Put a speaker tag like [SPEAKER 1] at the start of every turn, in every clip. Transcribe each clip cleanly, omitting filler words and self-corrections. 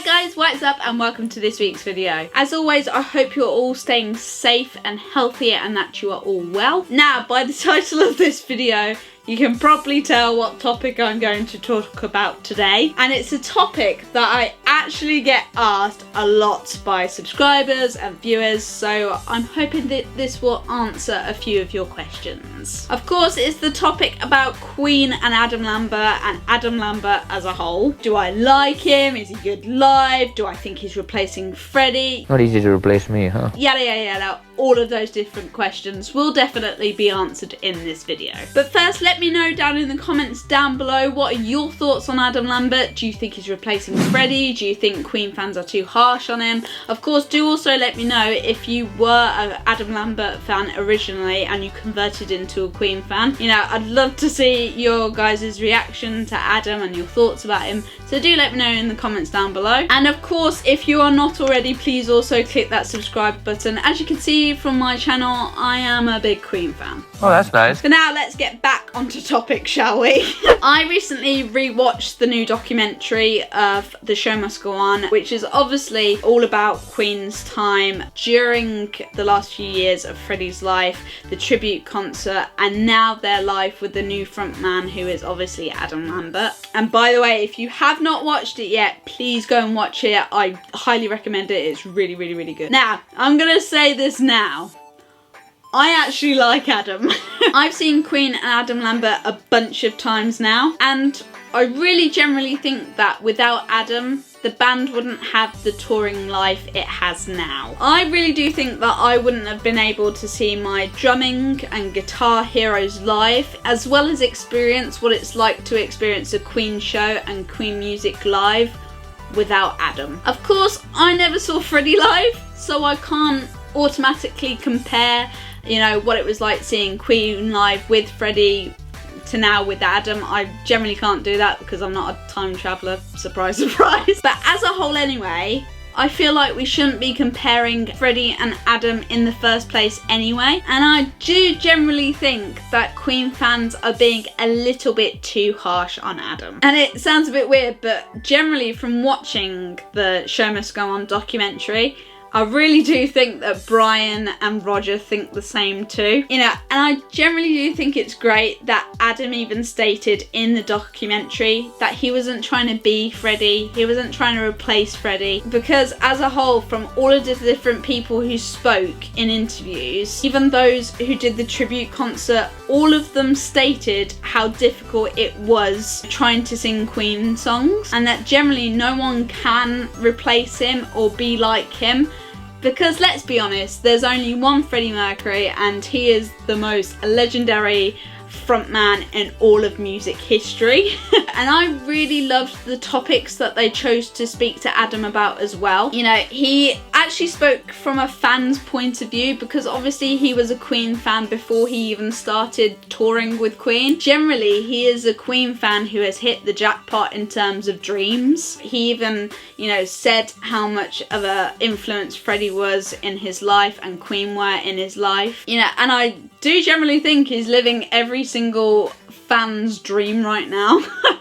[SPEAKER 1] guys, what's up and welcome to this week's video. As always, I hope you're all staying safe and healthy and that you are all well. Now, by the title of this video, you can probably tell what topic I'm going to talk about today. And it's a topic that I actually get asked a lot by subscribers and viewers, so I'm hoping that this will answer a few of your questions. Of course, it's the topic about Queen and Adam Lambert as a whole. Do I like him? Is he good live? Do I think he's replacing Freddie?
[SPEAKER 2] Not easy to replace me, huh?
[SPEAKER 1] Yada. All of those different questions will definitely be answered in this video. But first, let me know down in the comments down below, what are your thoughts on Adam Lambert? Do you think he's replacing Freddie? Do you think Queen fans are too harsh on him? Of course, do also let me know if you were an Adam Lambert fan originally and you converted into a Queen fan. You know, I'd love to see your guys' reaction to Adam and your thoughts about him. So do let me know in the comments down below. And of course, if you are not already, please also click that subscribe button. As you can see from my channel, I am a big Queen fan.
[SPEAKER 2] Oh, that's nice.
[SPEAKER 1] So now let's get back onto topic, shall we? I recently rewatched the new documentary of The Show Must Go On, which is obviously all about Queen's time during the last few years of Freddie's life, the tribute concert, and now their life with the new frontman, who is obviously Adam Lambert. And by the way, if you have not watched it yet, please go and watch it. I highly recommend it. It's really good. Now, I'm gonna say this now. I actually like Adam. I've seen Queen and Adam Lambert a bunch of times now, and I really generally think that without Adam, the band wouldn't have the touring life it has now. I really do think that I wouldn't have been able to see my drumming and guitar heroes live, as well as experience what it's like to experience a Queen show and Queen music live without Adam. Of course, I never saw Freddie live, so I can't automatically compare, you know, what it was like seeing Queen live with Freddie to now with Adam. I generally can't do that because I'm not a time traveller, surprise. But as a whole anyway, I feel like we shouldn't be comparing Freddie and Adam in the first place anyway. And I do generally think that Queen fans are being a little bit too harsh on Adam. And it sounds a bit weird, but generally from watching the Show Must Go On documentary, I really do think that Brian and Roger think the same too. You know, and I generally do think it's great that Adam even stated in the documentary that he wasn't trying to be Freddie, he wasn't trying to replace Freddie, because as a whole, from all of the different people who spoke in interviews, even those who did the tribute concert, all of them stated how difficult it was trying to sing Queen songs, and that generally no one can replace him or be like him. Because let's be honest, there's only one Freddie Mercury and he is the most legendary frontman in all of music history. And I really loved the topics that they chose to speak to Adam about as well. You know, he actually spoke from a fan's point of view, because obviously he was a Queen fan before he even started touring with Queen. Generally, he is a Queen fan who has hit the jackpot in terms of dreams. He even, you know, said how much of an influence Freddie was in his life and Queen were in his life. You know, and I do generally think he's living every single fan's dream right now.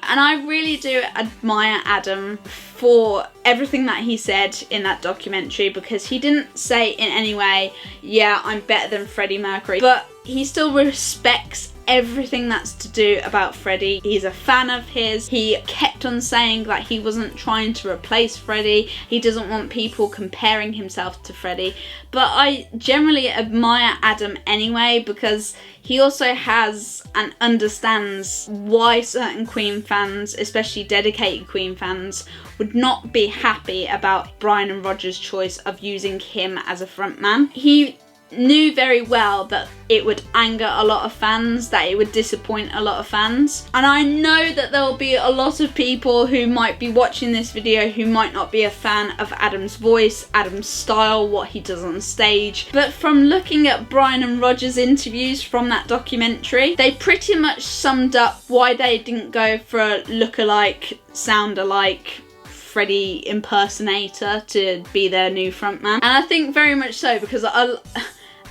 [SPEAKER 1] And I really do admire Adam for everything that he said in that documentary, because he didn't say in any way, yeah, I'm better than Freddie Mercury, but he still respects everything that's to do about Freddie. He's a fan of his. He kept on saying that he wasn't trying to replace Freddie. He doesn't want people comparing himself to Freddie. But I generally admire Adam anyway, because he also has and understands why certain Queen fans, especially dedicated Queen fans, would not be happy about Brian and Roger's choice of using him as a frontman. He knew very well that it would anger a lot of fans, that it would disappoint a lot of fans. And I know that there will be a lot of people who might be watching this video who might not be a fan of Adam's voice, Adam's style, what he does on stage. But from looking at Brian and Roger's interviews from that documentary, they pretty much summed up why they didn't go for a look-alike, sound-alike Freddie impersonator to be their new frontman. And I think very much so, because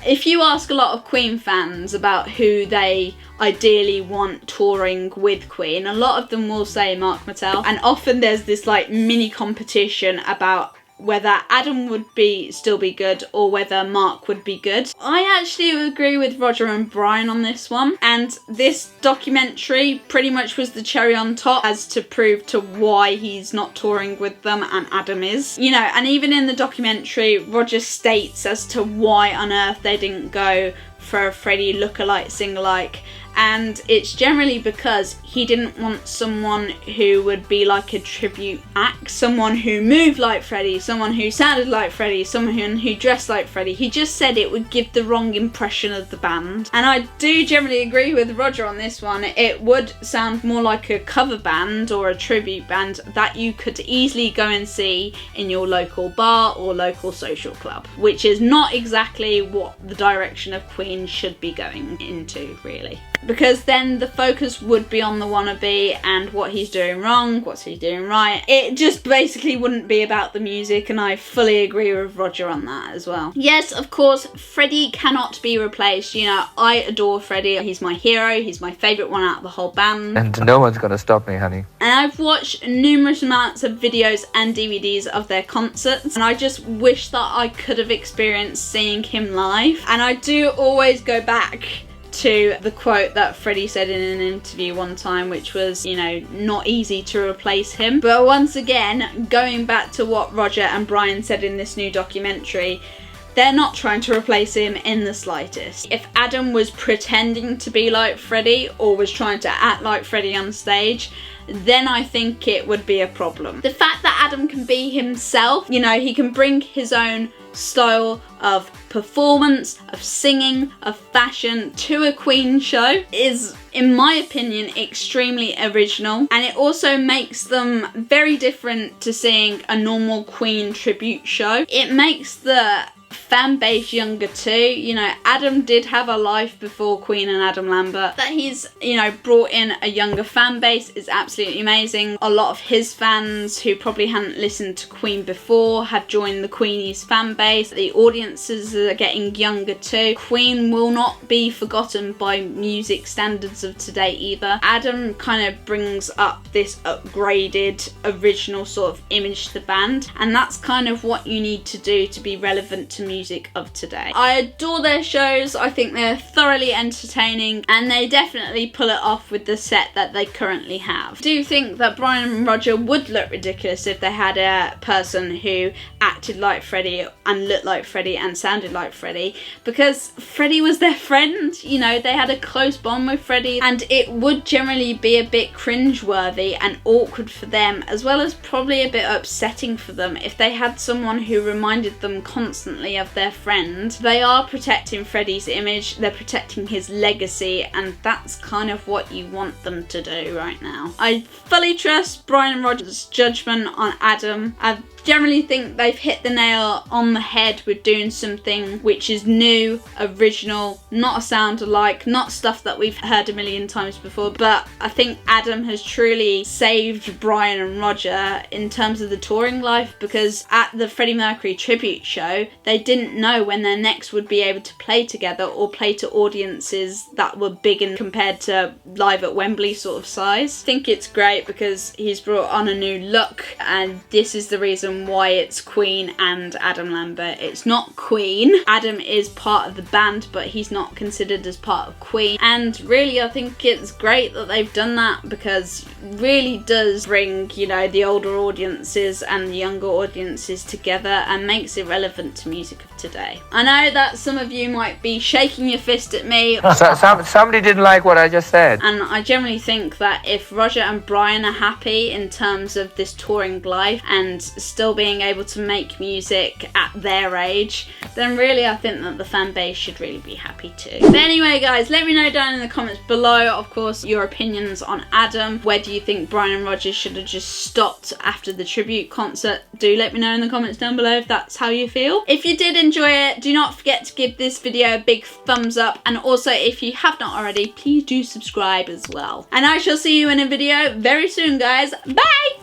[SPEAKER 1] if you ask a lot of Queen fans about who they ideally want touring with Queen, a lot of them will say Mark Martel, and often there's this like mini competition about whether Adam would still be good or whether Mark would be good. I actually agree with Roger and Brian on this one, and this documentary pretty much was the cherry on top as to prove to why he's not touring with them and Adam is. You know, and even in the documentary, Roger states as to why on earth they didn't go for a Freddie look-alike, sing-alike, and it's generally because he didn't want someone who would be like a tribute act, someone who moved like Freddie, someone who sounded like Freddie, someone who dressed like Freddie. He just said it would give the wrong impression of the band, and I do generally agree with Roger on this one. It would sound more like a cover band or a tribute band that you could easily go and see in your local bar or local social club, which is not exactly what the direction of Queen should be going into, really. Because then the focus would be on the wannabe and what he's doing wrong, what's he doing right. It just basically wouldn't be about the music, and I fully agree with Roger on that as well. Yes, of course, Freddie cannot be replaced. You know, I adore Freddie. He's my hero. He's my favourite one out of the whole band.
[SPEAKER 2] And no one's gonna stop me, honey.
[SPEAKER 1] And I've watched numerous amounts of videos and DVDs of their concerts, and I just wish that I could have experienced seeing him live. And I do always go back to the quote that Freddie said in an interview one time, which was, you know, not easy to replace him. But once again, going back to what Roger and Brian said in this new documentary, they're not trying to replace him in the slightest. If Adam was pretending to be like Freddie or was trying to act like Freddie on stage, then I think it would be a problem. The fact that Adam can be himself, you know, he can bring his own style of performance, of singing, of fashion to a Queen show is, in my opinion, extremely original, and it also makes them very different to seeing a normal Queen tribute show. It makes the fan base younger too. You know, Adam did have a life before Queen and Adam Lambert. That he's, you know, brought in a younger fan base is absolutely amazing. A lot of his fans who probably hadn't listened to Queen before have joined the Queenies fan base. The audiences are getting younger too. Queen will not be forgotten by music standards of today either. Adam kind of brings up this upgraded original sort of image to the band, and that's kind of what you need to do to be relevant to music of today. I adore their shows. I think they're thoroughly entertaining, and they definitely pull it off with the set that they currently have. I do think that Brian and Roger would look ridiculous if they had a person who acted like Freddie and looked like Freddie and sounded like Freddie, because Freddie was their friend. You know, they had a close bond with Freddie, and it would generally be a bit cringeworthy and awkward for them, as well as probably a bit upsetting for them if they had someone who reminded them constantly of their friend. They are protecting Freddie's image, they're protecting his legacy, and that's kind of what you want them to do right now. I fully trust Brian and Roger's judgment on Adam. I generally think they've hit the nail on the head with doing something which is new, original, not a sound alike, not stuff that we've heard a million times before. But I think Adam has truly saved Brian and Roger in terms of the touring life, because at the Freddie Mercury tribute show, they didn't know when their next would be able to play together or play to audiences that were big and compared to live at Wembley sort of size. I think it's great because he's brought on a new look, and this is the reason why it's Queen and Adam Lambert. It's not Queen. Adam is part of the band, but he's not considered as part of Queen. And really, I think it's great that they've done that, because it really does bring, you know, the older audiences and the younger audiences together and makes it relevant to music of today. I know that some of you might be shaking your fist at me.
[SPEAKER 2] Somebody didn't like what I just said.
[SPEAKER 1] And I generally think that if Roger and Brian are happy in terms of this touring life and still being able to make music at their age, then really I think that the fan base should really be happy too. But anyway guys, let me know down in the comments below, of course, your opinions on Adam. Where do you think Brian and Roger should have just stopped after the tribute concert? Do let me know in the comments down below if that's how you feel. If you did enjoy it, do not forget to give this video a big thumbs up, and also if you have not already, please do subscribe as well. And I shall see you in a video very soon guys. Bye!